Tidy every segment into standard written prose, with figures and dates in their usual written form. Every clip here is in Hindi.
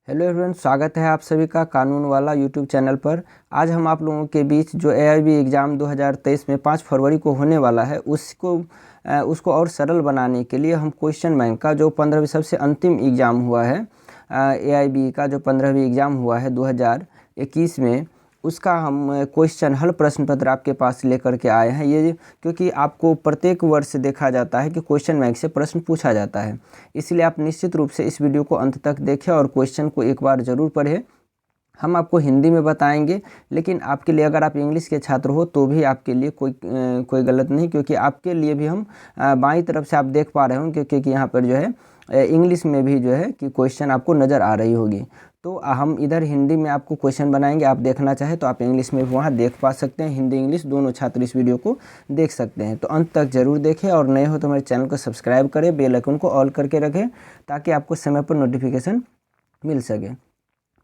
हेलो एवरीवन, स्वागत है आप सभी का कानून वाला यूट्यूब चैनल पर। आज हम आप लोगों के बीच जो एआईबी एग्ज़ाम 2023 में 5 फरवरी को होने वाला है उसको और सरल बनाने के लिए हम क्वेश्चन बैंक का जो 15वीं सबसे अंतिम एग्ज़ाम हुआ है, एआईबी का जो 15वीं एग्ज़ाम हुआ है 2021 में, उसका हम क्वेश्चन हल प्रश्न पत्र आपके पास लेकर के आए हैं। ये क्योंकि आपको प्रत्येक वर्ष देखा जाता है कि क्वेश्चन बैंक से प्रश्न पूछा जाता है, इसलिए आप निश्चित रूप से इस वीडियो को अंत तक देखें और क्वेश्चन को एक बार ज़रूर पढ़ें। हम आपको हिंदी में बताएंगे, लेकिन आपके लिए अगर आप इंग्लिश के छात्र हो तो भी आपके लिए कोई गलत नहीं, क्योंकि आपके लिए भी हम बाईं तरफ से आप देख पा रहे होंगे क्योंकि यहाँ पर जो है इंग्लिश में भी जो है कि क्वेश्चन आपको नज़र आ रही होगी। तो हम इधर हिंदी में आपको क्वेश्चन बनाएंगे, आप देखना चाहें तो आप इंग्लिश में वहाँ देख पा सकते हैं। हिंदी इंग्लिश दोनों छात्र इस वीडियो को देख सकते हैं, तो अंत तक ज़रूर देखें और नए हो तो हमारे चैनल को सब्सक्राइब करें, बेल आइकन को ऑल करके रखें ताकि आपको समय पर नोटिफिकेशन मिल सके।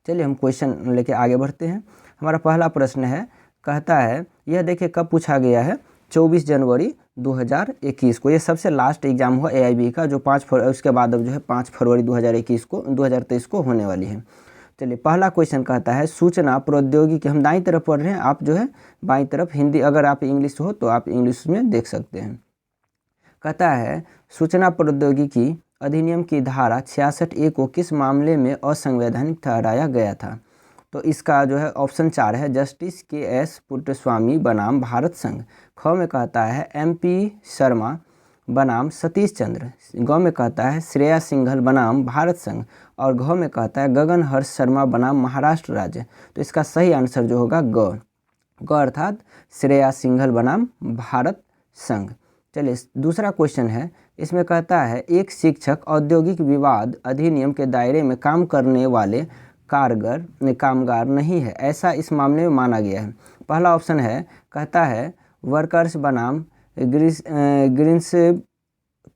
चलिए हम क्वेश्चन लेके आगे बढ़ते हैं। हमारा पहला प्रश्न है, कहता है यह देखिए कब पूछा गया है, 24 जनवरी 2021 को। ये सबसे लास्ट एग्जाम हुआ एआईबी का, जो 5 फरवरी उसके बाद अब जो है 5 फरवरी 2023 को होने वाली है। चलिए पहला क्वेश्चन कहता है, सूचना प्रौद्योगिकी, हम दाईं तरफ पढ़ रहे हैं, आप जो है बाईं तरफ हिंदी, अगर आप इंग्लिश हो तो आप इंग्लिश में देख सकते हैं। कहता है सूचना प्रौद्योगिकी अधिनियम की धारा 66A को किस मामले में असंवैधानिक ठहराया गया था? तो इसका जो है ऑप्शन 4 है, जस्टिस KS पुट्टस्वामी बनाम भारत संघ। ख में कहता है MP शर्मा बनाम सतीश चंद्र। ग में कहता है श्रेया सिंघल बनाम भारत संघ। और घ में कहता है गगन हर्ष शर्मा बनाम महाराष्ट्र राज्य। तो इसका सही आंसर जो होगा ग अर्थात श्रेया सिंघल बनाम भारत संघ। चलिए दूसरा क्वेश्चन है, इसमें कहता है एक शिक्षक औद्योगिक विवाद अधिनियम के दायरे में काम करने वाले कामगार नहीं है, ऐसा इस मामले में माना गया है। पहला ऑप्शन है, कहता है वर्कर्स बनाम Greens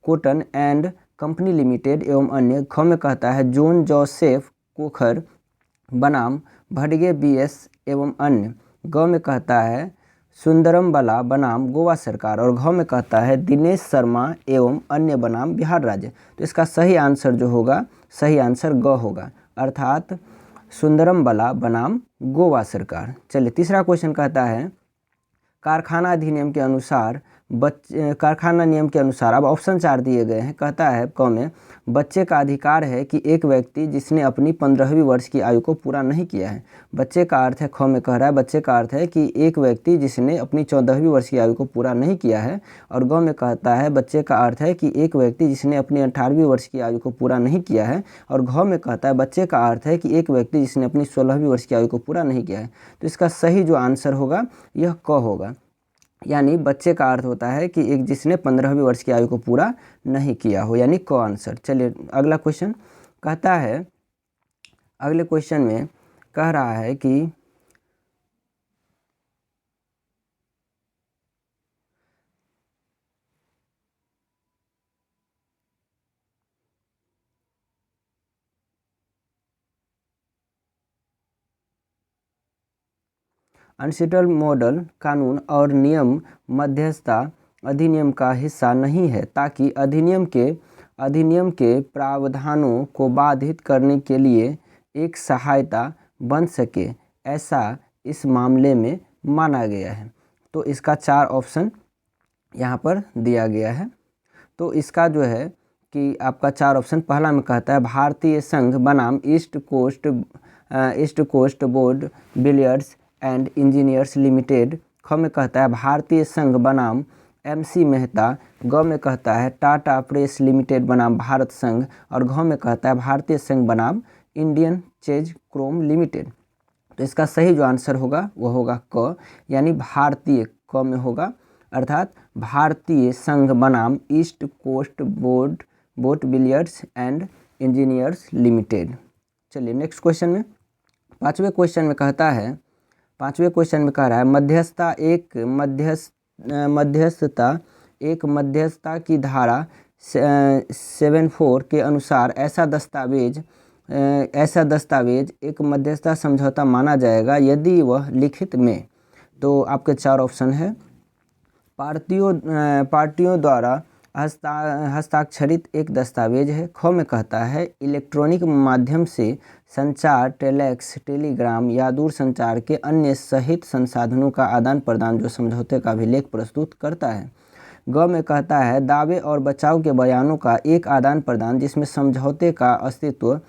cotton and company limited एवं अन्य। ख में कहता है जॉन जोसेफ कोखर बनाम भडगे BS एवं अन्य। ग में कहता है सुंदरम बला बनाम गोवा सरकार। और घ में कहता है दिनेश शर्मा एवं अन्य बनाम बिहार राज्य। तो इसका सही आंसर जो होगा, सही आंसर ग होगा, अर्थात सुंदरम बला बनाम गोवा सरकार। चलिए तीसरा क्वेश्चन कहता है कारखाना अधिनियम के अनुसार कारखाना नियम के अनुसार, अब ऑप्शन 4 दिए गए हैं। कहता है क में बच्चे का अधिकार है कि एक व्यक्ति जिसने अपनी 15वीं वर्ष की आयु को पूरा नहीं किया है। बच्चे का अर्थ है, ख में कह रहा है बच्चे का अर्थ है कि एक व्यक्ति जिसने अपनी 14वीं वर्ष की आयु को पूरा नहीं किया है। और ग में कहता है बच्चे का अर्थ है कि एक व्यक्ति जिसने अपनी 18वीं वर्ष की आयु को पूरा नहीं किया है। और घ में कहता है बच्चे का अर्थ है कि एक व्यक्ति जिसने अपनी 16वीं वर्ष की आयु को पूरा नहीं किया है। तो इसका सही जो आंसर होगा यह क होगा, यानी बच्चे का अर्थ होता है कि एक जिसने 15वीं वर्ष की आयु को पूरा नहीं किया हो, यानी क आंसर। चलिए अगला क्वेश्चन कहता है, अगले क्वेश्चन में कह रहा है कि अनसेटल्ड मॉडल कानून और नियम मध्यस्थता अधिनियम का हिस्सा नहीं है, ताकि अधिनियम के प्रावधानों को बाधित करने के लिए एक सहायता बन सके, ऐसा इस मामले में माना गया है। तो इसका 4 ऑप्शन यहाँ पर दिया गया है। तो इसका जो है कि आपका 4 ऑप्शन, पहला में कहता है भारतीय संघ बनाम east coast board billiards and engineers limited. ख में कहता है भारतीय संघ बनाम MC मेहता। ग में कहता है टाटा प्रेस लिमिटेड बनाम भारत संघ। और घ में कहता है भारतीय संघ बनाम इंडियन चेज क्रोम लिमिटेड। तो इसका सही जो आंसर होगा वो होगा क, यानी भारतीय, क में होगा, अर्थात भारतीय संघ बनाम east coast boat billiards and engineers limited. चलिए नेक्स्ट क्वेश्चन में, पांचवें क्वेश्चन में कहता है, पांचवें क्वेश्चन में कह रहा है मध्यस्थता की धारा 74 के अनुसार ऐसा दस्तावेज एक मध्यस्थता समझौता माना जाएगा यदि वह लिखित में। तो आपके 4 ऑप्शन है, पार्टियों द्वारा हस्ताक्षरित एक दस्तावेज है। ख में कहता है इलेक्ट्रॉनिक माध्यम से संचार, टेलेक्स, टेलीग्राम या दूरसंचार के अन्य सहित संसाधनों का आदान प्रदान जो समझौते का अभिलेख प्रस्तुत करता है। ग में कहता है दावे और बचाव के बयानों का एक आदान प्रदान जिसमें समझौते का अस्तित्व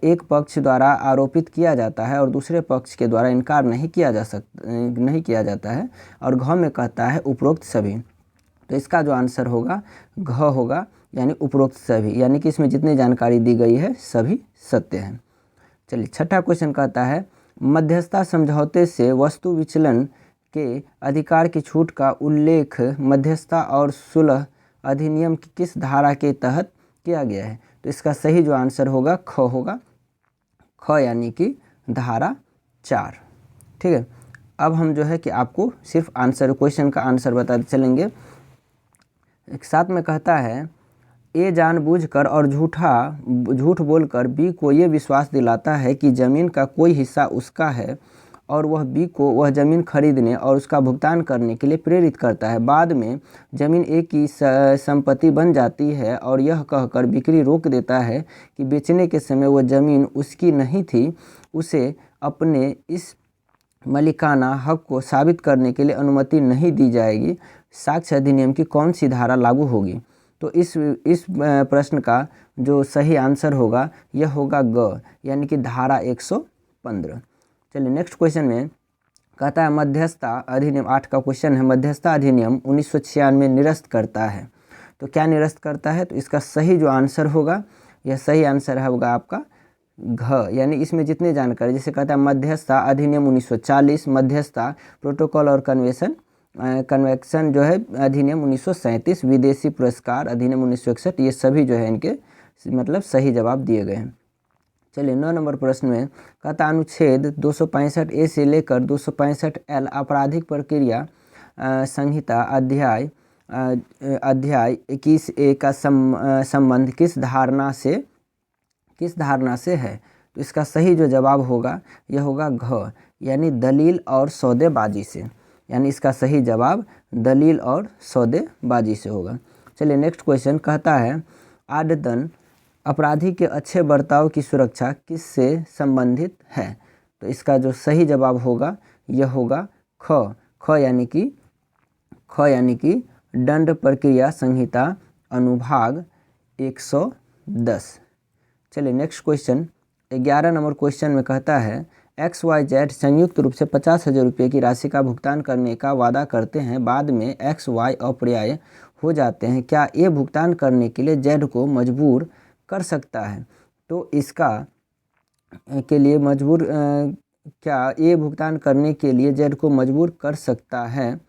एक पक्ष द्वारा आरोपित किया जाता है और दूसरे पक्ष के द्वारा इनकार नहीं किया जाता है। और घ में कहता है उपरोक्त सभी। तो इसका जो आंसर होगा घ होगा, यानी उपरोक्त सभी, यानी कि इसमें जितनी जानकारी दी गई है सभी सत्य है। चलिए छठा क्वेश्चन कहता है मध्यस्थता समझौते से वस्तु विचलन के अधिकार की छूट का उल्लेख मध्यस्थता और सुलह अधिनियम की किस धारा के तहत किया गया है। तो इसका सही जो आंसर होगा ख होगा, ख यानी कि धारा 4। ठीक है, अब हम जो है कि आपको सिर्फ आंसर, क्वेश्चन का आंसर बताते चलेंगे। साथ में कहता है ए जानबूझकर और झूठ बोलकर बी को ये विश्वास दिलाता है कि ज़मीन का कोई हिस्सा उसका है और वह बी को वह ज़मीन खरीदने और उसका भुगतान करने के लिए प्रेरित करता है। बाद में ज़मीन ए की संपत्ति बन जाती है और यह कहकर बिक्री रोक देता है कि बेचने के समय वह ज़मीन उसकी नहीं थी। उसे अपने इस मालिकाना हक को साबित करने के लिए अनुमति नहीं दी जाएगी। साक्ष्य अधिनियम की कौन सी धारा लागू होगी। तो इस प्रश्न का जो सही आंसर होगा यह होगा ग, यानी कि धारा 115। चलिए नेक्स्ट क्वेश्चन में कहता है मध्यस्थता अधिनियम, 8 का क्वेश्चन है मध्यस्थता अधिनियम 1996 निरस्त करता है। तो क्या निरस्त करता है। तो इसका सही जो आंसर होगा, यह सही आंसर होगा आपका घ, यानी इसमें जितनी जानकारी, जैसे कहता है मध्यस्थता अधिनियम 1940, मध्यस्थता प्रोटोकॉल और कन्वेक्शन जो है अधिनियम 1937, विदेशी पुरस्कार अधिनियम 1961, ये सभी जो है इनके मतलब सही जवाब दिए गए हैं। चलिए 9 नंबर प्रश्न में कहता अनुच्छेद 265A से लेकर 265L आपराधिक प्रक्रिया संहिता अध्याय 21A का संबंध किस धारणा से है। तो इसका सही जो जवाब होगा यह होगा घ, यानी दलील और सौदेबाजी से, यानी इसका सही जवाब दलील और सौदेबाजी से होगा। चलिए नेक्स्ट क्वेश्चन कहता है आदतन अपराधी के अच्छे बर्ताव की सुरक्षा किससे संबंधित है। तो इसका जो सही जवाब होगा यह होगा ख, यानी कि दंड प्रक्रिया संहिता अनुभाग 110। चलिए नेक्स्ट क्वेश्चन 11 नंबर क्वेश्चन में कहता है XYZ संयुक्त रूप से 50,000 रुपये की राशि का भुगतान करने का वादा करते हैं। बाद में XY अपर्याय हो जाते हैं। क्या ये भुगतान करने के लिए Z को मजबूर कर सकता है। तो इसका के लिए मजबूर क्या ये भुगतान करने के लिए Z को मजबूर कर सकता है।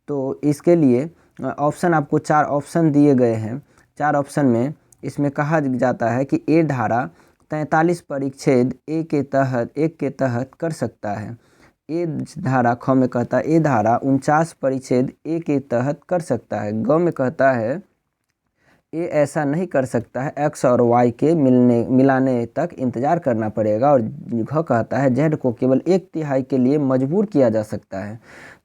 तो इसके लिए ऑप्शन आपको 4 ऑप्शन दिए गए हैं। 4 ऑप्शन में इसमें कहा जाता है कि ए धारा 43 परिच्छेद एक के तहत कर सकता है। ए धारा, ख में कहता है ए धारा 49 परिच्छेद ए के तहत कर सकता है। ग में कहता है ए ऐसा नहीं कर सकता है, एक्स और वाई के मिलाने तक इंतजार करना पड़ेगा। और घ कहता है जेड को केवल 1/3 के लिए मजबूर किया जा सकता है।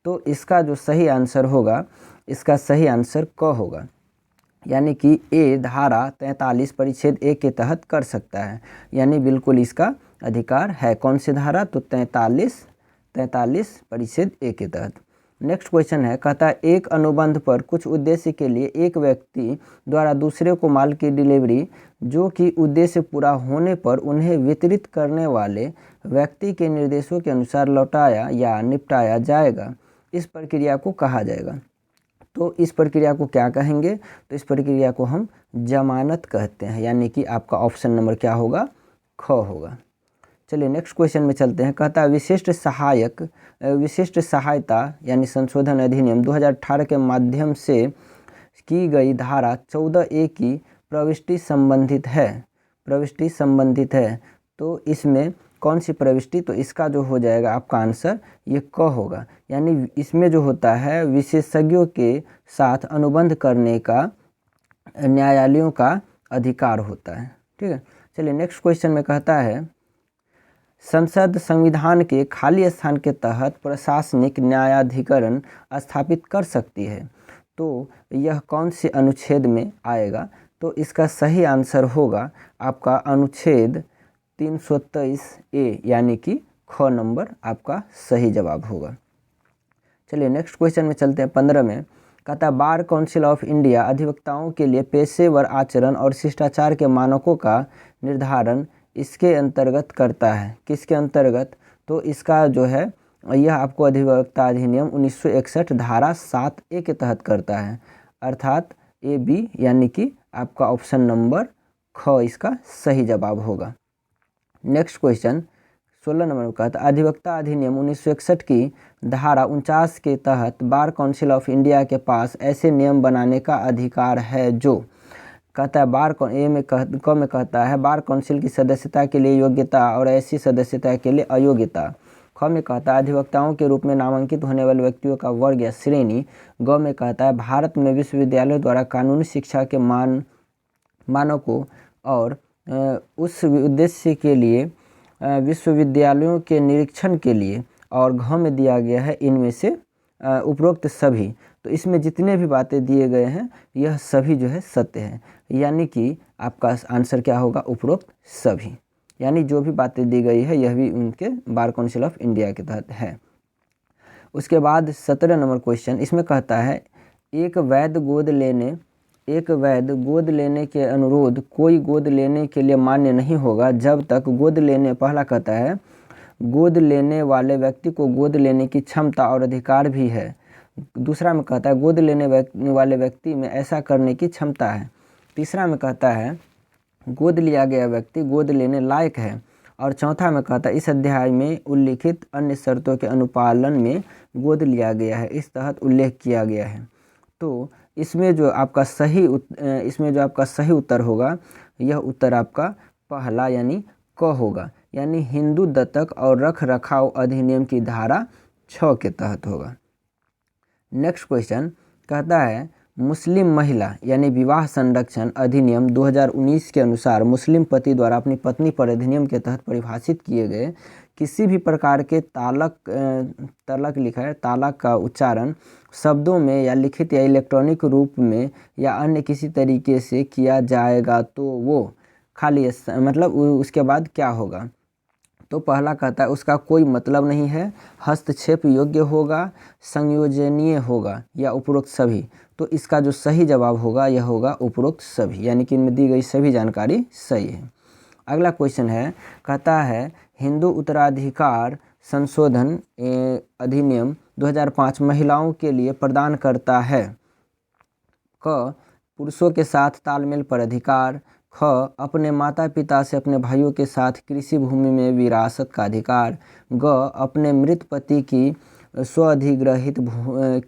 तो इसका जो सही आंसर होगा, इसका सही आंसर क होगा, यानी कि ए धारा 43 परिच्छेद ए के तहत कर सकता है, यानी बिल्कुल इसका अधिकार है। कौन सी धारा। तो 43 परिच्छेद ए के तहत। नेक्स्ट क्वेश्चन है कहता है एक अनुबंध पर कुछ उद्देश्य के लिए एक व्यक्ति द्वारा दूसरे को माल की डिलीवरी जो कि उद्देश्य पूरा होने पर उन्हें वितरित करने वाले व्यक्ति के निर्देशों के अनुसार लौटाया या निपटाया जाएगा, इस प्रक्रिया को कहा जाएगा। तो इस प्रक्रिया को क्या कहेंगे। तो इस प्रक्रिया को हम जमानत कहते हैं, यानी कि आपका ऑप्शन नंबर क्या होगा, ख होगा। चलिए नेक्स्ट क्वेश्चन में चलते हैं। कहता है विशिष्ट सहायता यानी संशोधन अधिनियम 2018 के माध्यम से की गई धारा 14A की प्रविष्टि संबंधित है। तो इसमें कौन सी प्रविष्टि। तो इसका जो हो जाएगा आपका आंसर ये क होगा, यानी इसमें जो होता है विशेषज्ञों के साथ अनुबंध करने का न्यायालयों का अधिकार होता है। ठीक है। चलिए नेक्स्ट क्वेश्चन में कहता है संसद संविधान के खाली स्थान के तहत प्रशासनिक न्यायाधिकरण स्थापित कर सकती है। तो यह कौन से अनुच्छेद में आएगा? तो इसका सही आंसर होगा आपका अनुच्छेद 323A यानी कि ख नंबर आपका सही जवाब होगा। चलिए नेक्स्ट क्वेश्चन में चलते हैं 15 में। कहता है बार काउंसिल ऑफ इंडिया अधिवक्ताओं के लिए पेशेवर आचरण और शिष्टाचार के मानकों का निर्धारण इसके अंतर्गत करता है। किसके अंतर्गत? तो इसका जो है यह आपको अधिवक्ता अधिनियम 1961 धारा 7A के तहत करता है, अर्थात AB यानी कि आपका ऑप्शन नंबर ख इसका सही जवाब होगा। नेक्स्ट क्वेश्चन 16 नंबर में कहता है अधिवक्ता अधिनियम 1961 की धारा 49 के तहत बार काउंसिल ऑफ इंडिया के पास ऐसे नियम बनाने का अधिकार है जो, कहता है बार ए में क में कहता है बार काउंसिल की सदस्यता के लिए योग्यता और ऐसी सदस्यता के लिए अयोग्यता। ख में कहता है अधिवक्ताओं के रूप में नामांकित होने वाले व्यक्तियों का वर्ग या श्रेणी। ग में कहता है भारत में विश्वविद्यालयों द्वारा कानूनी शिक्षा के मानकों और उस उद्देश्य के लिए विश्वविद्यालयों के निरीक्षण के लिए। और घ में दिया गया है इनमें से उपरोक्त सभी। तो इसमें जितने भी बातें दिए गए हैं यह सभी जो है सत्य है, यानी कि आपका आंसर क्या होगा? उपरोक्त सभी, यानी जो भी बातें दी गई है यह भी उनके बार काउंसिल ऑफ इंडिया के तहत है। उसके बाद 17 नंबर क्वेश्चन इसमें कहता है एक वैध गोद लेने के अनुरोध कोई गोद लेने के लिए मान्य नहीं होगा जब तक गोद लेने, पहला कहता है गोद लेने वाले व्यक्ति को गोद लेने की क्षमता और अधिकार भी है। दूसरा में कहता है गोद लेने वाले व्यक्ति में ऐसा करने की क्षमता है। तीसरा में कहता है गोद लिया गया व्यक्ति गोद लेने लायक है। और चौथा में कहता है इस अध्याय में उल्लिखित अन्य शर्तों के अनुपालन में गोद लिया गया है, इस तहत उल्लेख किया गया है। तो इसमें जो आपका सही उत्तर होगा यह उत्तर आपका पहला यानी क होगा, यानी हिंदू दत्तक और रख रखाव अधिनियम की धारा 6 के तहत होगा। नेक्स्ट क्वेश्चन कहता है मुस्लिम महिला यानी विवाह संरक्षण अधिनियम 2019 के अनुसार मुस्लिम पति द्वारा अपनी पत्नी पर अधिनियम के तहत परिभाषित किए गए किसी भी प्रकार के तलक लिखा है तालक का उच्चारण शब्दों में या लिखित या इलेक्ट्रॉनिक रूप में या अन्य किसी तरीके से किया जाएगा तो वो खाली मतलब उसके बाद क्या होगा? तो पहला कहता है उसका कोई मतलब नहीं है, हस्तक्षेप योग्य होगा, संयोजनीय होगा या उपरोक्त सभी। तो इसका जो सही जवाब होगा यह होगा उपरोक्त सभी, यानी कि इनमें दी गई सभी जानकारी सही है। अगला क्वेश्चन है कहता है हिंदू उत्तराधिकार संशोधन अधिनियम 2005 महिलाओं के लिए प्रदान करता है क पुरुषों के साथ तालमेल पर अधिकार, ख अपने माता पिता से अपने भाइयों के साथ कृषि भूमि में विरासत का अधिकार, ग अपने मृत पति की स्वाधिग्रहित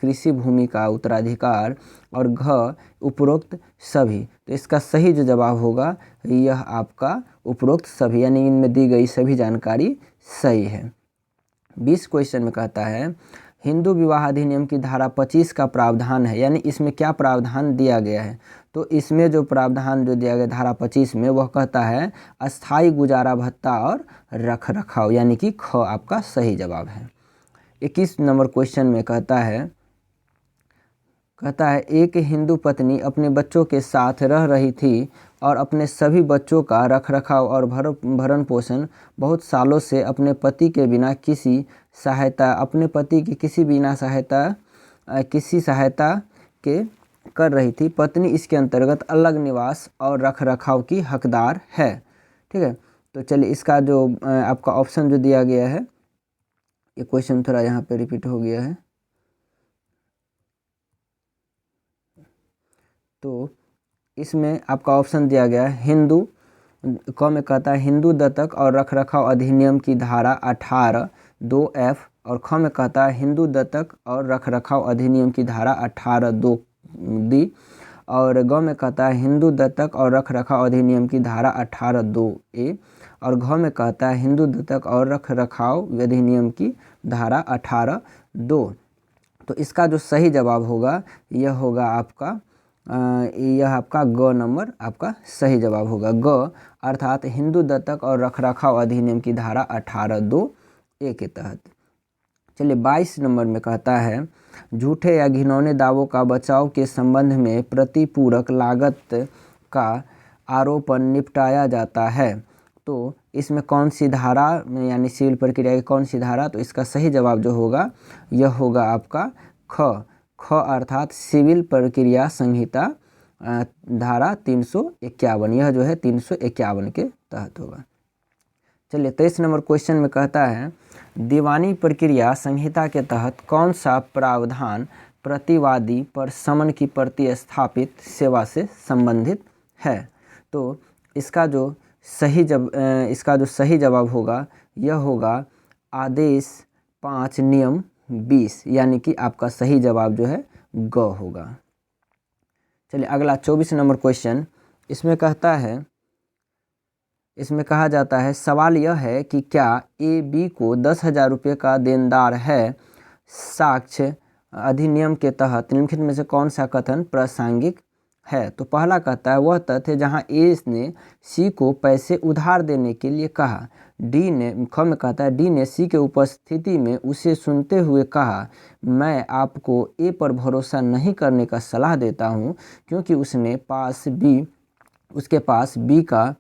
कृषि भूमि का उत्तराधिकार, और घ उपरोक्त सभी। तो इसका सही जो जवाब होगा यह आपका उपरोक्त सभी, यानी इनमें दी गई सभी जानकारी सही है। 20 क्वेश्चन में कहता है हिंदू विवाह अधिनियम की धारा 25 का प्रावधान है, यानी इसमें क्या प्रावधान दिया गया है? तो इसमें जो प्रावधान जो दिया गया धारा 25 में वह कहता है अस्थाई गुजारा भत्ता और रख रखाव, यानी कि ख आपका सही जवाब है। 21 नंबर क्वेश्चन में कहता है एक हिंदू पत्नी अपने बच्चों के साथ रह रही थी और अपने सभी बच्चों का रखरखाव और भरण पोषण बहुत सालों से अपने पति के बिना किसी सहायता के कर रही थी। पत्नी इसके अंतर्गत अलग निवास और रखरखाव की हकदार है। ठीक है, तो चलिए इसका जो आपका ऑप्शन जो दिया गया है, ये क्वेश्चन थोड़ा यहाँ पे रिपीट हो गया है, तो इसमें आपका ऑप्शन दिया गया है हिंदू क में कहता है हिंदू दत्तक और रखरखाव अधिनियम की धारा 18(2)(f), और ख में कहता है हिंदू दत्तक और रखरखाव अधिनियम की धारा 18(2)(d), और ग में कहता है हिंदू दत्तक और रखरखाव अधिनियम की धारा 18(2)(a), और घ में कहता है हिंदू दत्तक और रखरखाव अधिनियम की धारा 18(2). तो इसका जो सही जवाब होगा यह होगा आपका ग नंबर आपका सही जवाब होगा, ग अर्थात हिंदू दत्तक और रखरखाव अधिनियम की धारा 18(2)(a) के तहत। चलिए 22 नंबर में कहता है झूठे या घिनौने दावों का बचाव के संबंध में प्रतिपूरक लागत का आरोपण निपटाया जाता है। तो इसमें कौन सी धारा यानी सिविल प्रक्रिया की कौन सी धारा, तो इसका सही जवाब जो होगा यह होगा आपका ख अर्थात सिविल प्रक्रिया संहिता धारा 351, यह जो है 351 के तहत होगा। चलिए 23 नंबर क्वेश्चन में कहता है दीवानी प्रक्रिया संहिता के तहत कौन सा प्रावधान प्रतिवादी पर समन की प्रतिस्थापित सेवा से संबंधित है। तो इसका जो सही जवाब होगा यह होगा आदेश 5 नियम 20, यानी कि आपका सही जवाब जो है ग होगा। चलिए अगला 24 नंबर क्वेश्चन, इसमें कहा जाता है सवाल यह है कि क्या ए बी को 10,000 रुपये का देनदार है। साक्ष्य अधिनियम के तहत निम्नलिखित में से कौन सा कथन प्रासंगिक है। तो पहला कहता है वह तथ्य जहां ए ने सी को पैसे उधार देने के लिए कहा। ख में कहता है डी ने सी के उपस्थिति में उसे सुनते हुए कहा मैं आपको ए पर भरोसा नहीं करने का सलाह देता हूं क्योंकि उसके पास बी का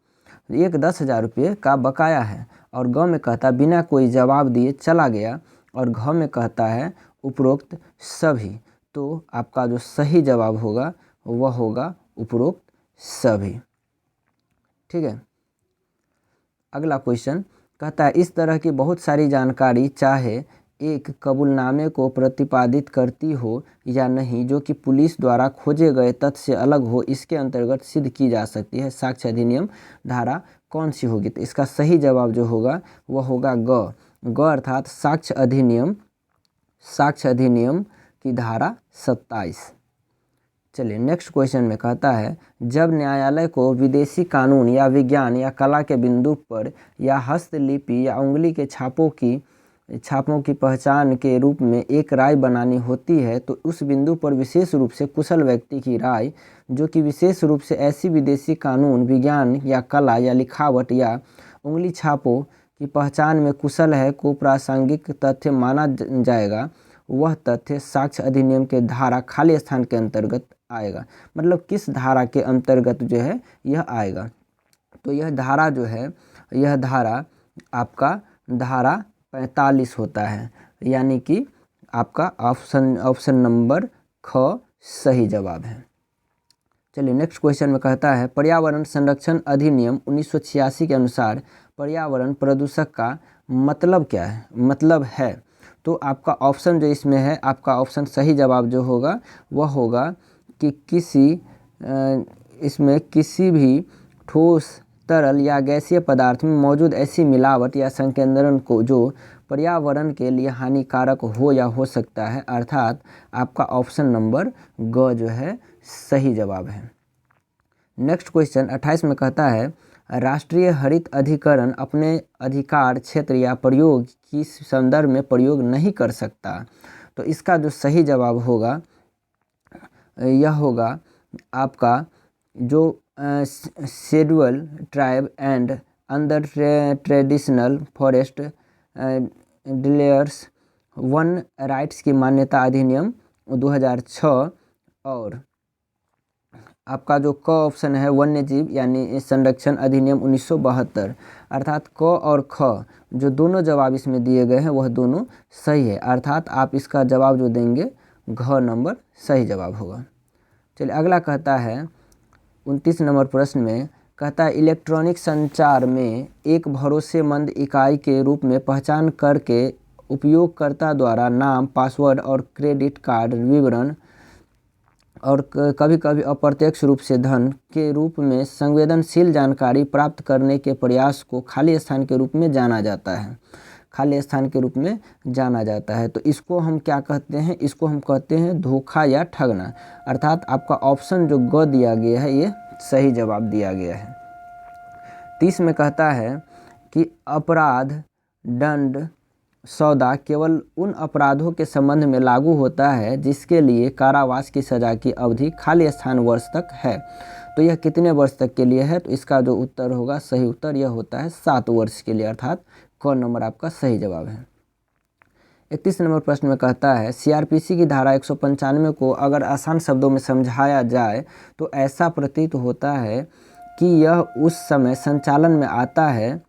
10,000 रुपये का बकाया है। और ग में कहता बिना कोई जवाब दिए चला गया। और घ में कहता है उपरोक्त सभी। तो आपका जो सही जवाब होगा वह होगा उपरोक्त सभी। ठीक है। अगला क्वेश्चन कहता है इस तरह की बहुत सारी जानकारी चाहे एक कबूलनामे को प्रतिपादित करती हो या नहीं जो कि पुलिस द्वारा खोजे गए तथ्य से अलग हो, इसके अंतर्गत सिद्ध की जा सकती है। साक्ष्य अधिनियम धारा कौन सी होगी। तो इसका सही जवाब जो होगा वह होगा ग अर्थात साक्ष्य अधिनियम की धारा 27। चलिए नेक्स्ट क्वेश्चन में कहता है जब न्यायालय को विदेशी कानून या विज्ञान या कला के बिंदु पर या हस्तलिपि या उंगली के छापों की पहचान के रूप में एक राय बनानी होती है तो उस बिंदु पर विशेष रूप से कुशल व्यक्ति की राय जो कि विशेष रूप से ऐसी विदेशी कानून विज्ञान या कला या लिखावट या उंगली छापों की पहचान में कुशल है को प्रासंगिक तथ्य माना जाएगा। वह तथ्य साक्ष्य अधिनियम के धारा खाली स्थान के अंतर्गत आएगा। मतलब किस धारा के अंतर्गत जो है यह आएगा। तो यह धारा जो है यह धारा आपका धारा 45 होता है, यानी कि आपका ऑप्शन नंबर ख सही जवाब है। चलिए नेक्स्ट क्वेश्चन में कहता है पर्यावरण संरक्षण अधिनियम 1986 के अनुसार पर्यावरण प्रदूषक का मतलब क्या है, मतलब है। तो आपका ऑप्शन जो इसमें है आपका ऑप्शन सही जवाब जो होगा वह होगा कि इसमें किसी भी ठोस तरल या गैसीय पदार्थ में मौजूद ऐसी मिलावट या संकेंद्रण को जो पर्यावरण के लिए हानिकारक हो या हो सकता है। अर्थात आपका ऑप्शन नंबर ग जो है सही जवाब है। नेक्स्ट क्वेश्चन 28 में कहता है राष्ट्रीय हरित अधिकरण अपने अधिकार क्षेत्र या प्रयोग की संदर्भ में प्रयोग नहीं कर सकता। तो इसका जो सही जवाब होगा यह होगा आपका जो schedule tribe and under traditional forest dwellers वन राइट्स की मान्यता अधिनियम 2006 और आपका जो क ऑप्शन है वन्य जीव यानी संरक्षण अधिनियम 1972। अर्थात क और ख जो दोनों जवाब इसमें दिए गए हैं वह दोनों सही है। अर्थात आप इसका जवाब जो देंगे घ नंबर सही जवाब होगा। चलिए अगला कहता है 29 नंबर प्रश्न में कहता है इलेक्ट्रॉनिक संचार में एक भरोसेमंद इकाई के रूप में पहचान करके उपयोगकर्ता द्वारा नाम पासवर्ड और क्रेडिट कार्ड विवरण और कभी कभी अप्रत्यक्ष रूप से धन के रूप में संवेदनशील जानकारी प्राप्त करने के प्रयास को खाली स्थान के रूप में जाना जाता है। खाली स्थान के रूप में जाना जाता है। तो इसको हम क्या कहते हैं, इसको हम कहते हैं धोखा या ठगना। अर्थात आपका ऑप्शन जो ग दिया गया है ये सही जवाब दिया गया है। 30 में कहता है कि अपराध दंड सौदा केवल उन अपराधों के संबंध में लागू होता है जिसके लिए कारावास की सजा की अवधि खाली स्थान वर्ष तक है। तो यह कितने वर्ष तक के लिए है। तो इसका जो उत्तर होगा सही उत्तर यह होता है 7 वर्ष के लिए। अर्थात क नंबर आपका सही जवाब है। 31 नंबर प्रश्न में कहता है सीआरपीसी की धारा 195 को अगर आसान शब्दों में समझाया जाए तो ऐसा प्रतीत होता है कि यह उस समय संचालन में आता है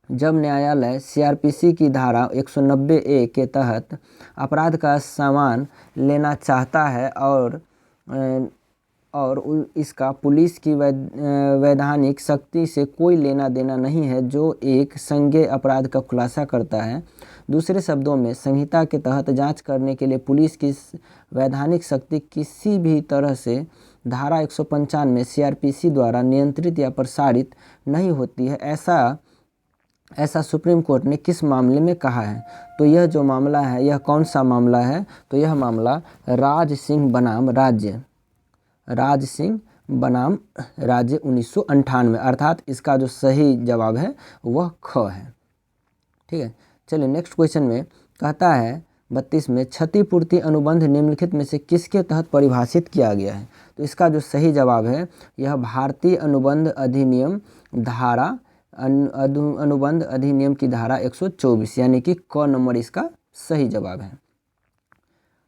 जब न्यायालय सीआरपीसी की धारा 190A के तहत अपराध का सामान लेना चाहता है और इसका पुलिस की वैधानिक शक्ति से कोई लेना देना नहीं है, जो एक संज्ञेय अपराध का खुलासा करता है। दूसरे शब्दों में संहिता के तहत जांच करने के लिए पुलिस की वैधानिक शक्ति किसी भी तरह से धारा 195 सीआरपीसी द्वारा नियंत्रित या प्रसारित नहीं होती है। ऐसा सुप्रीम कोर्ट ने किस मामले में कहा है? तो यह जो मामला है यह कौन सा मामला है? तो यह मामला राज सिंह बनाम राज्य 1998, अर्थात इसका जो सही जवाब है वह ख है। ठीक है, चलिए नेक्स्ट क्वेश्चन में कहता है 32 में क्षतिपूर्ति अनुबंध निम्नलिखित में से किसके तहत परिभाषित किया गया है? तो इसका जो सही जवाब है यह भारतीय अनुबंध अधिनियम अनुबंध अधिनियम की धारा 124 यानी कि क नंबर इसका सही जवाब है।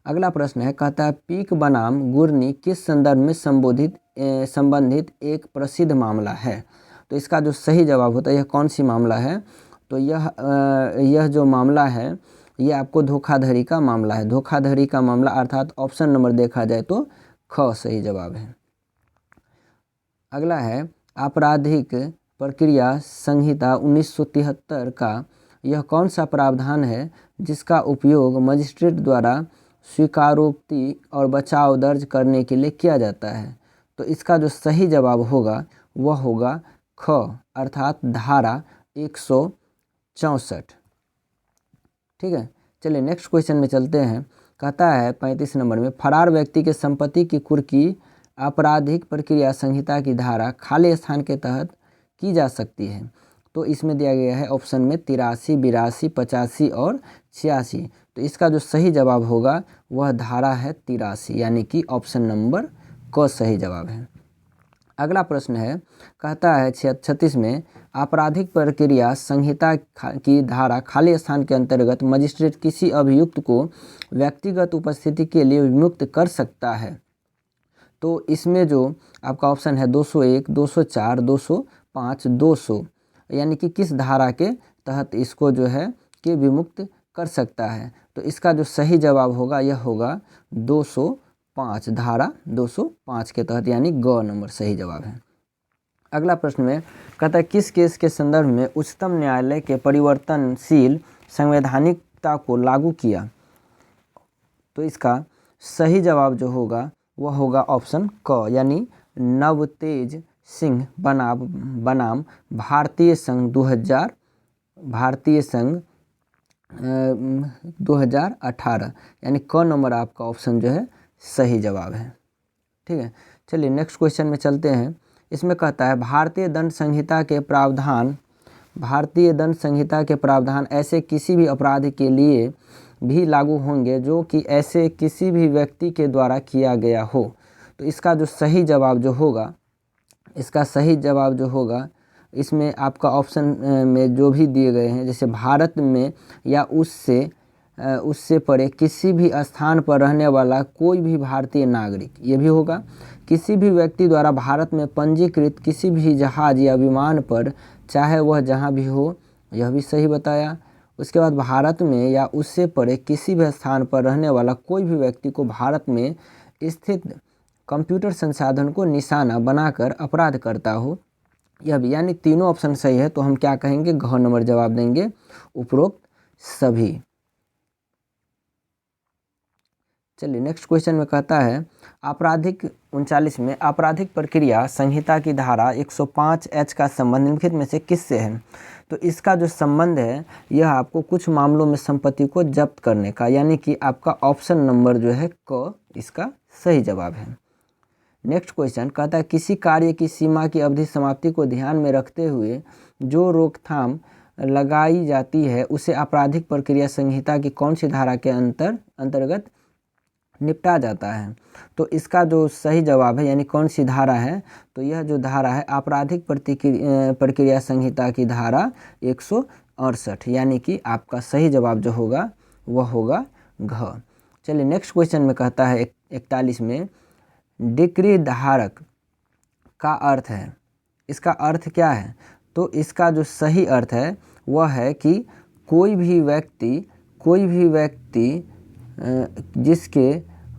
अगला प्रश्न है, कहता है पीक बनाम गुरनी किस संदर्भ में संबंधित एक प्रसिद्ध मामला है? तो इसका जो सही जवाब होता है यह कौन सी मामला है? तो यह जो मामला है यह आपको धोखाधड़ी का मामला है। धोखाधड़ी का मामला अर्थात ऑप्शन नंबर देखा जाए तो ख सही जवाब है। अगला है आपराधिक प्रक्रिया संहिता 1973 का यह कौन सा प्रावधान है जिसका उपयोग मजिस्ट्रेट द्वारा स्वीकारोक्ति और बचाव दर्ज करने के लिए किया जाता है? तो इसका जो सही जवाब होगा वह होगा ख, अर्थात धारा 164। ठीक है, चलिए नेक्स्ट क्वेश्चन में चलते हैं। कहता है 35 नंबर में फरार व्यक्ति के संपत्ति की कुर्की आपराधिक प्रक्रिया संहिता की धारा खाली स्थान के तहत की जा सकती है। तो इसमें दिया गया है ऑप्शन में 83, 82, 85 और 86। तो इसका जो सही जवाब होगा वह धारा है 83 यानी कि ऑप्शन नंबर क सही जवाब है। अगला प्रश्न है, कहता है 36 में आपराधिक प्रक्रिया संहिता की धारा खाली स्थान के अंतर्गत मजिस्ट्रेट किसी अभियुक्त को व्यक्तिगत उपस्थिति के लिए विमुक्त कर सकता है। तो इसमें जो आपका ऑप्शन है 201, 204, 205, 200 यानी कि किस धारा के तहत इसको जो है कि विमुक्त कर सकता है? तो इसका जो सही जवाब होगा यह होगा 205, धारा 205 के तहत यानी ग नंबर सही जवाब है। अगला प्रश्न में कहता है किस केस के संदर्भ में उच्चतम न्यायालय के परिवर्तनशील संवैधानिकता को लागू किया? तो इसका सही जवाब जो होगा वह होगा ऑप्शन क यानी नवतेज सिंह बनाम भारतीय संघ 2018 यानी क नंबर आपका ऑप्शन जो है सही जवाब है। ठीक है, चलिए नेक्स्ट क्वेश्चन में चलते हैं। इसमें कहता है भारतीय दंड संहिता के प्रावधान ऐसे किसी भी अपराध के लिए भी लागू होंगे जो कि ऐसे किसी भी व्यक्ति के द्वारा किया गया हो। तो इसका जो सही जवाब जो होगा इसमें आपका ऑप्शन में जो भी दिए गए हैं जैसे भारत में या उससे परे किसी भी स्थान पर रहने वाला कोई भी भारतीय नागरिक, ये भी होगा। किसी भी व्यक्ति द्वारा भारत में पंजीकृत किसी भी जहाज या विमान पर चाहे वह जहां भी हो, यह भी सही बताया। उसके बाद भारत में या उससे परे किसी भी स्थान पर रहने वाला कोई भी व्यक्ति को भारत में स्थित कंप्यूटर संसाधन को निशाना बनाकर अपराध करता हो, यह भी, यानी तीनों ऑप्शन सही है। तो हम क्या कहेंगे? घ नंबर जवाब देंगे, उपरोक्त सभी। चलिए नेक्स्ट क्वेश्चन में कहता है 39 में आपराधिक प्रक्रिया संहिता की धारा 105H का संबंध निम्नलिखित में से किससे है? तो इसका जो संबंध है यह आपको कुछ मामलों में संपत्ति को जब्त करने का, यानी कि आपका ऑप्शन नंबर जो है क इसका सही जवाब है। नेक्स्ट क्वेश्चन कहता है किसी कार्य की सीमा की अवधि समाप्ति को ध्यान में रखते हुए जो रोकथाम लगाई जाती है उसे आपराधिक प्रक्रिया संहिता की कौन सी धारा के अंतर्गत निपटा जाता है? तो इसका जो सही जवाब है यानी कौन सी धारा है? तो यह जो धारा है आपराधिक प्रक्रिया संहिता की धारा 168 यानी कि आपका सही जवाब जो होगा वह होगा घ। चलिए नेक्स्ट क्वेश्चन में कहता है 41 में, डिक्री धारक का अर्थ है, इसका अर्थ क्या है? तो इसका जो सही अर्थ है वह है कि कोई भी व्यक्ति जिसके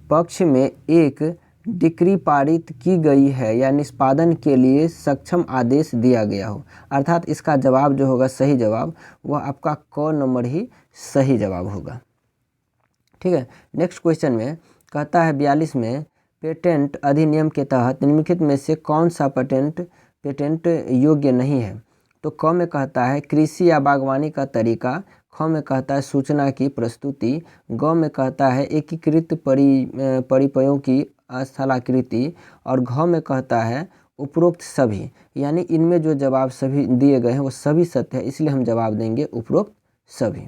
पक्ष में एक डिक्री पारित की गई है या निष्पादन के लिए सक्षम आदेश दिया गया हो। अर्थात इसका जवाब जो होगा, सही जवाब, वह आपका क नंबर ही सही जवाब होगा। ठीक है। नेक्स्ट क्वेश्चन में कहता है 42 में, पेटेंट अधिनियम के तहत निम्नलिखित में से कौन सा पेटेंट योग्य नहीं है? तो क में कहता है कृषि या बागवानी का तरीका, ख में कहता है सूचना की प्रस्तुति, ग में कहता है एकीकृत परिपयों की स्थलाकृति, और घ में कहता है उपरोक्त सभी। यानी इनमें जो जवाब सभी दिए गए हैं वो सभी सत्य है, इसलिए हम जवाब देंगे उपरोक्त सभी।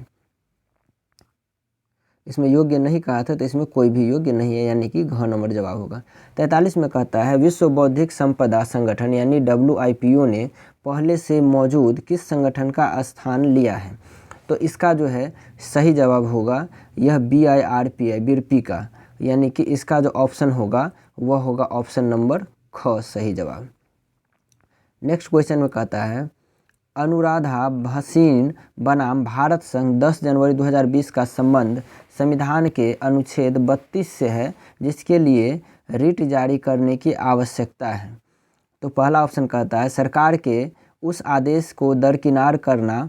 इसमें योग्य नहीं कहा था तो इसमें कोई भी योग्य नहीं है, यानी कि घ नंबर जवाब होगा। 43 में कहता है विश्व बौद्धिक संपदा संगठन यानी WIPO ने पहले से मौजूद किस संगठन का स्थान लिया है? तो इसका जो है सही जवाब होगा यह BIRPI बिरपी का, यानी कि इसका जो ऑप्शन होगा वह होगा ऑप्शन नंबर ख सही जवाब। नेक्स्ट क्वेश्चन में कहता है अनुराधा भसीन बनाम भारत संघ 10 जनवरी 2020 का संबंध संविधान के अनुच्छेद 32 से है, जिसके लिए रिट जारी करने की आवश्यकता है। तो पहला ऑप्शन कहता है सरकार के उस आदेश को दरकिनार करना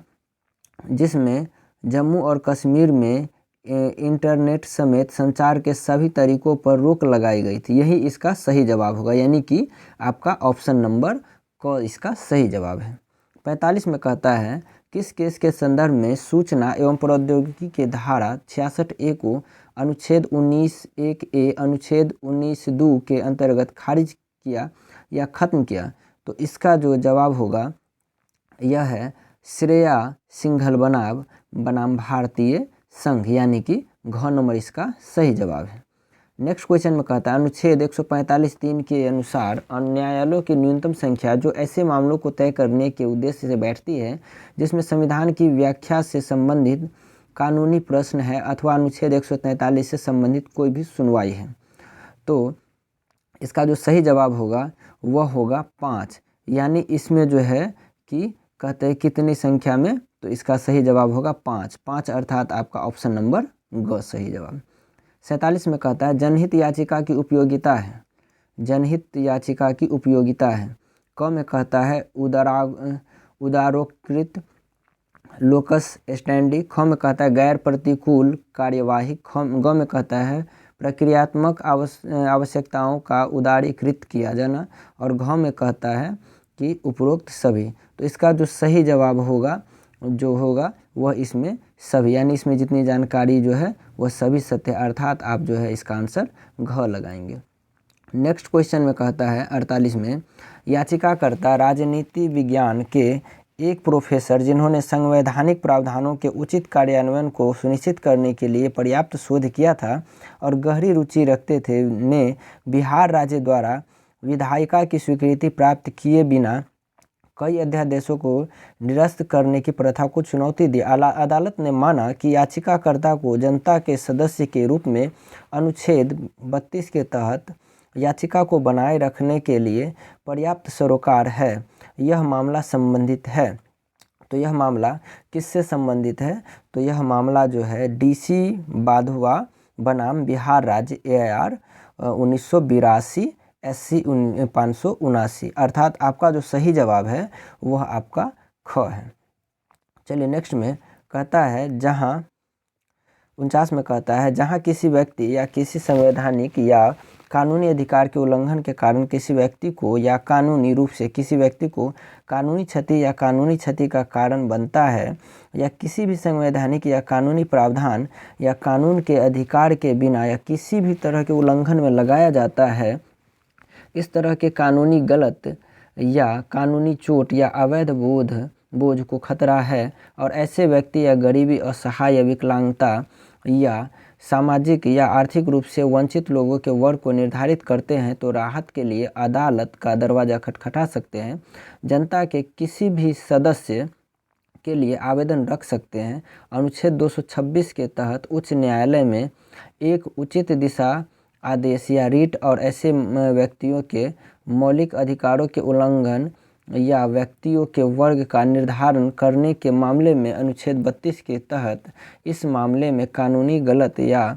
जिसमें जम्मू और कश्मीर में इंटरनेट समेत संचार के सभी तरीकों पर रोक लगाई गई थी। यही इसका सही जवाब होगा, यानी कि आपका ऑप्शन नंबर क इसका सही जवाब है। 45 में कहता है किस केस के संदर्भ में सूचना एवं प्रौद्योगिकी के धारा 66A को अनुच्छेद 19(1)(a) अनुच्छेद 19(2) के अंतर्गत खारिज किया या खत्म किया? तो इसका जो जवाब होगा यह है श्रेया सिंघल बनाम भारतीय संघ, यानी कि घ नंबर इसका सही जवाब है। नेक्स्ट क्वेश्चन में कहता है अनुच्छेद 145(3) के अनुसार न्यायालयों की न्यूनतम संख्या जो ऐसे मामलों को तय करने के उद्देश्य से बैठती है जिसमें संविधान की व्याख्या से संबंधित कानूनी प्रश्न है अथवा अनुच्छेद 143 से संबंधित कोई भी सुनवाई है। तो इसका जो सही जवाब होगा वह होगा 5, यानी इसमें जो है कि कहते हैं कितनी संख्या में, तो इसका सही जवाब होगा 5 अर्थात आपका ऑप्शन नंबर ग सही जवाब। 47 में कहता है जनहित याचिका की उपयोगिता है, जनहित याचिका की उपयोगिता है। क में कहता है उदारोकृत लोकस स्टैंडी, ख में कहता है गैर प्रतिकूल कार्यवाही, ग में कहता है प्रक्रियात्मक आवश्यकताओं का उदारीकृत किया जाना, और घ में कहता है कि उपरोक्त सभी। तो इसका जो सही जवाब होगा वह इसमें सभी, यानी इसमें जितनी जानकारी जो है वह सभी सत्य, अर्थात आप जो है इसका आंसर घ लगाएंगे। नेक्स्ट क्वेश्चन में कहता है 48 में याचिकाकर्ता राजनीति विज्ञान के एक प्रोफेसर जिन्होंने संवैधानिक प्रावधानों के उचित कार्यान्वयन को सुनिश्चित करने के लिए पर्याप्त शोध किया था और गहरी रुचि रखते थे ने बिहार राज्य द्वारा विधायिका की स्वीकृति प्राप्त किए बिना कई अध्यादेशों को निरस्त करने की प्रथा को चुनौती दी। अदालत ने माना कि याचिकाकर्ता को जनता के सदस्य के रूप में अनुच्छेद 32 के तहत याचिका को बनाए रखने के लिए पर्याप्त सरोकार है। यह मामला संबंधित है। तो यह मामला किससे संबंधित है? तो यह मामला जो है DC बाधवा बनाम बिहार राज्य AIR 1982 SC 579, अर्थात आपका जो सही जवाब है वह आपका ख है। चलिए नेक्स्ट में कहता है 49 में कहता है जहां किसी व्यक्ति या किसी संवैधानिक या कानूनी अधिकार के उल्लंघन के कारण किसी व्यक्ति को या कानूनी रूप से किसी व्यक्ति को कानूनी क्षति या कानूनी क्षति का कारण बनता है या किसी भी संवैधानिक या कानूनी प्रावधान या कानून के अधिकार के बिना या किसी भी तरह के उल्लंघन में लगाया जाता है, इस तरह के कानूनी गलत या कानूनी चोट या अवैध बोझ को खतरा है और ऐसे व्यक्ति या गरीबी, असहाय, विकलांगता या सामाजिक या आर्थिक रूप से वंचित लोगों के वर्ग को निर्धारित करते हैं तो राहत के लिए अदालत का दरवाज़ा खटखटा सकते हैं। जनता के किसी भी सदस्य के लिए आवेदन रख सकते हैं। अनुच्छेद 226 के तहत उच्च न्यायालय में एक उचित दिशा आदेश या रिट और ऐसे व्यक्तियों के मौलिक अधिकारों के उल्लंघन या व्यक्तियों के वर्ग का निर्धारण करने के मामले में अनुच्छेद 32 के तहत इस मामले में कानूनी गलत या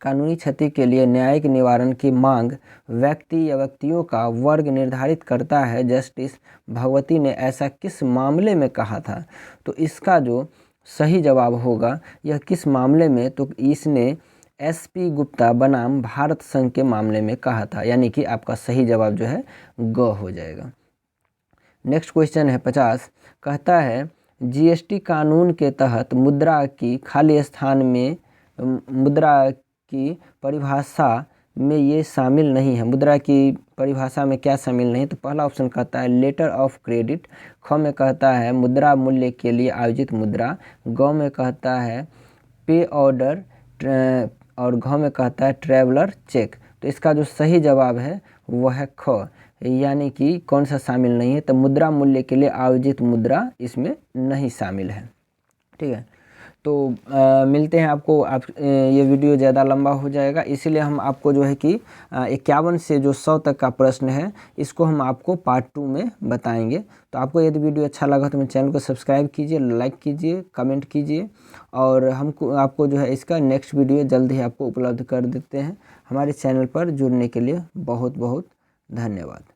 कानूनी क्षति के लिए न्यायिक निवारण की मांग व्यक्ति या व्यक्तियों का वर्ग निर्धारित करता है। जस्टिस भगवती ने ऐसा किस मामले में कहा था? तो इसका जो सही जवाब होगा यह किस मामले में, तो इसने SP गुप्ता बनाम भारत संघ के मामले में कहा था, यानी कि आपका सही जवाब जो है ग हो जाएगा। नेक्स्ट क्वेश्चन है 50, कहता है GST कानून के तहत मुद्रा की खाली स्थान में मुद्रा की परिभाषा में ये शामिल नहीं है। मुद्रा की परिभाषा में क्या शामिल नहीं? तो पहला ऑप्शन कहता है लेटर ऑफ क्रेडिट, ख में कहता है मुद्रा मूल्य के लिए आयोजित मुद्रा, ग में कहता है पे ऑर्डर और घ में कहता है ट्रैवलर चेक। तो इसका जो सही जवाब है वह है ख, यानी कि कौन सा शामिल नहीं है? तो मुद्रा मूल्य के लिए आयोजित मुद्रा इसमें नहीं शामिल है। ठीक है, तो मिलते हैं आपको। ये वीडियो ज़्यादा लंबा हो जाएगा, इसीलिए हम आपको जो है कि 51 से जो 100 तक का प्रश्न है इसको हम आपको पार्ट 2 में बताएंगे। तो आपको यदि वीडियो अच्छा लगा तो मेरे चैनल को सब्सक्राइब कीजिए, लाइक कीजिए, कमेंट कीजिए, और आपको जो है इसका नेक्स्ट वीडियो जल्द ही आपको उपलब्ध कर देते हैं। हमारे चैनल पर जुड़ने के लिए बहुत बहुत धन्यवाद।